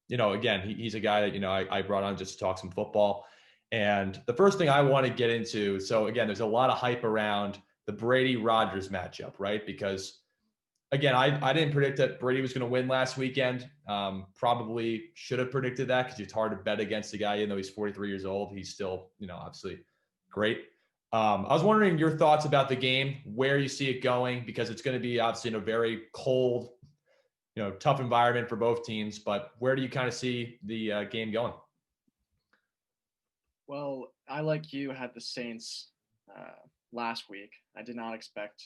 again, he's a guy that, I brought on just to talk some football. And the first thing I want to get into, so again, there's a lot of hype around the Brady-Rodgers matchup, right? Because again, I didn't predict that Brady was going to win last weekend. Probably should have predicted that because it's hard to bet against a guy, even though he's 43 years old. He's still, obviously great. I was wondering your thoughts about the game, where you see it going, because it's going to be obviously in a very cold, tough environment for both teams. But where do you kind of see the game going? Well, I, like you, had the Saints last week. I did not expect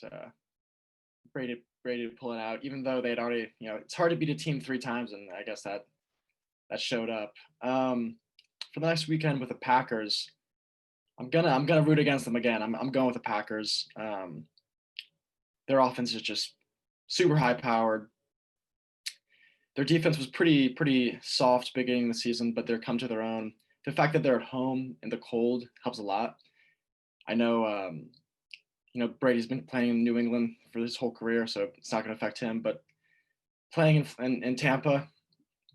Brady to pull it out, even though they'd already, it's hard to beat a team three times, and I guess that showed up. For the next weekend with the Packers, I'm gonna root against them again. I'm going with the Packers. Their offense is just super high powered. Their defense was pretty soft beginning of the season, but they're come to their own. The fact that they're at home in the cold helps a lot. I know, Brady's been playing in New England for his whole career, so it's not going to affect him. But playing in Tampa,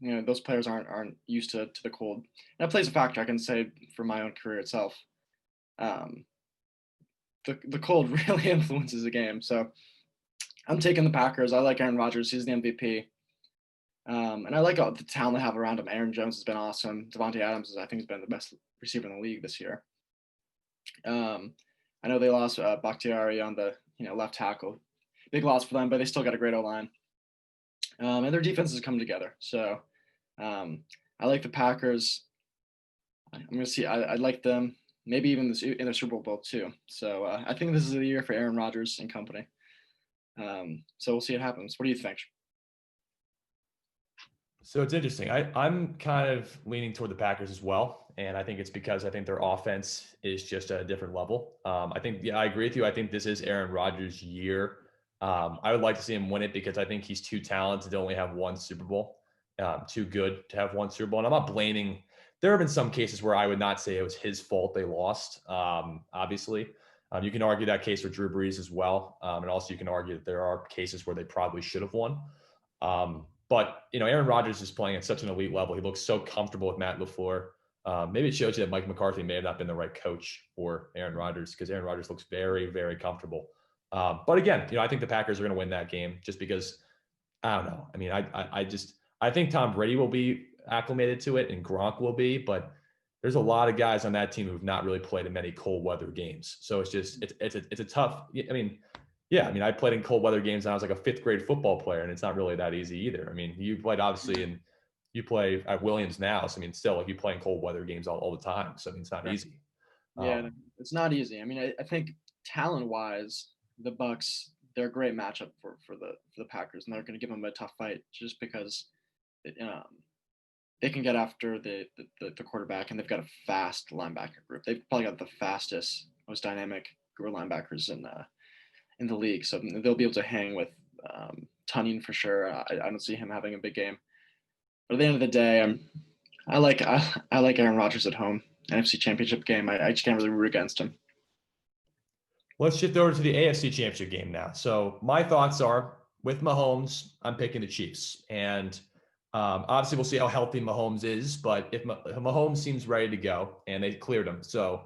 those players aren't used to the cold. And that plays a factor. I can say for my own career itself, um, the cold really influences the game. So I'm taking the Packers. I like Aaron Rodgers. He's the MVP. And I like all the talent they have around him. Aaron Jones has been awesome. Devontae Adams I think, has been the best receiver in the league this year. I know they lost Bakhtiari on the left tackle. Big loss for them, but they still got a great O-line. And their defense is coming together. So I like the Packers. I'm going to see. I like them. Maybe even in the Super Bowl too. So I think this is the year for Aaron Rodgers and company. So we'll see what happens. What do you think? So it's interesting. I'm kind of leaning toward the Packers as well. And I think it's because I think their offense is just at a different level. I think, yeah, I agree with you. I think this is Aaron Rodgers' year. I would like to see him win it because I think he's too talented to only have one Super Bowl, too good to have one Super Bowl. And I'm not blaming, there have been some cases where I would not say it was his fault they lost, obviously. You can argue that case for Drew Brees as well. And also you can argue that there are cases where they probably should have won. But, Aaron Rodgers is playing at such an elite level. He looks so comfortable with Matt LaFleur. Maybe it shows you that Mike McCarthy may have not been the right coach for Aaron Rodgers because Aaron Rodgers looks very, very comfortable. But again, I think the Packers are going to win that game just because, I don't know. I mean, I think Tom Brady will be acclimated to it and Gronk will be, but there's a lot of guys on that team who've not really played in many cold weather games. So it's a tough, I mean, yeah, I mean, I played in cold weather games and I was like a fifth grade football player, and it's not really that easy either. I mean, you played obviously, and you play at Williams now. So I mean, still, like you play in cold weather games all the time. So I mean, it's not Right. easy. Yeah, Um, it's not easy. I mean, I think talent wise, the Bucks, they're a great matchup for the Packers, and they're going to give them a tough fight just because um, they can get after the quarterback, and they've got a fast linebacker group. They've probably got the fastest, most dynamic group of linebackers in the league, so they'll be able to hang with Tunyon for sure. I don't see him having a big game, but at the end of the day, I like Aaron Rodgers at home. NFC Championship game. I just can't really root against him. let's shift over to the AFC Championship game now. So my thoughts are with Mahomes, I'm picking the Chiefs, and obviously we'll see how healthy Mahomes is. But if Mahomes seems ready to go, and they cleared him, so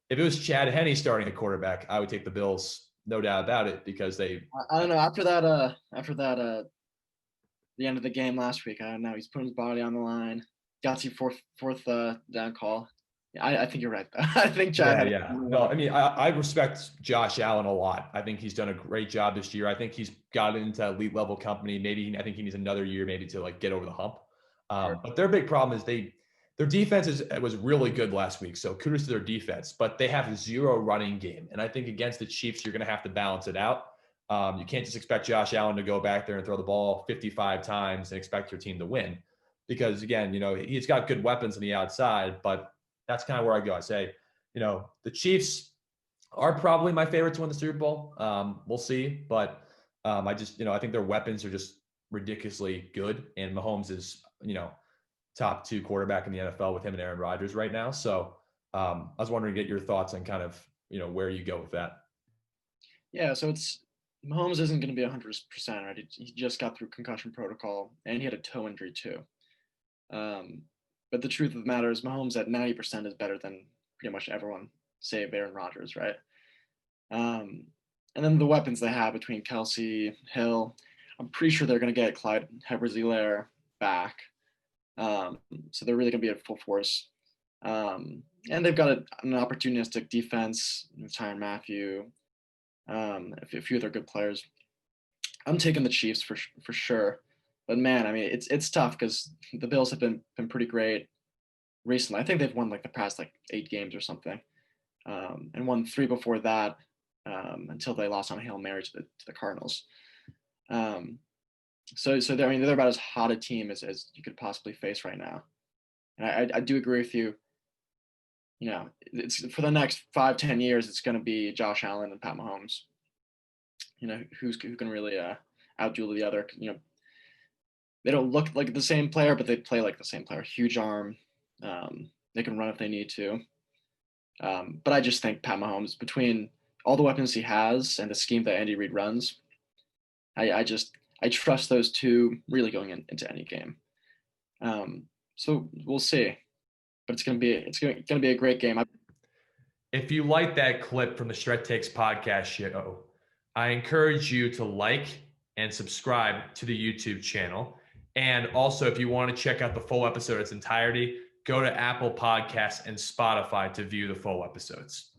if it was Chad Henne starting at quarterback, I would take the Bills, no doubt about it, because they. I don't know. After that, the end of the game last week, I don't know. He's putting his body on the line. Got you fourth down call. Yeah, I think you're right. I think Chad Yeah, had. yeah. No, I mean, I respect Josh Allen a lot. I think he's done a great job this year. I think he's got into elite level company. Maybe I think he needs another year, maybe to like get over the hump. Sure. But their big problem is their defense was really good last week. So kudos to their defense, but they have zero running game. And I think against the Chiefs, you're going to have to balance it out. You can't just expect Josh Allen to go back there and throw the ball 55 times and expect your team to win, because again, he's got good weapons on the outside, but that's kind of where I go. I say, the Chiefs are probably my favorite to win the Super Bowl. We'll see, but I just, I think their weapons are just ridiculously good, and Mahomes is, top two quarterback in the NFL with him and Aaron Rodgers right now. So I was wondering to get your thoughts on kind of, where you go with that. Yeah. So it's Mahomes isn't going to be 100%, right? He just got through concussion protocol, and he had a toe injury too. But the truth of the matter is Mahomes at 90% is better than pretty much everyone, save Aaron Rodgers, right? Um, and then the weapons they have between Kelsey, Hill, I'm pretty sure they're going to get Clyde Herbert back. So they're really going to be at full force. And they've got an opportunistic defense, Tyrann Mathieu, a few other good players. I'm taking the Chiefs for sure. But man, I mean, it's tough because the Bills have been pretty great recently. I think they've won like the past like 8 games or something, and won 3 before that, until they lost on a Hail Mary to the Cardinals. So I mean, they're about as hot a team as you could possibly face right now. And I do agree with you. You know, it's for the next 5-10 years, it's going to be Josh Allen and Pat Mahomes. You know, who can really outduel the other. You know, they don't look like the same player, but they play like the same player. Huge arm. They can run if they need to. But I just think Pat Mahomes, between all the weapons he has and the scheme that Andy Reid runs, I trust those two really going into any game. So we'll see, but it's gonna be a great game. If you like that clip from the Shred Takes podcast show, I encourage you to like and subscribe to the YouTube channel. And also, if you want to check out the full episode in its entirety, go to Apple Podcasts and Spotify to view the full episodes.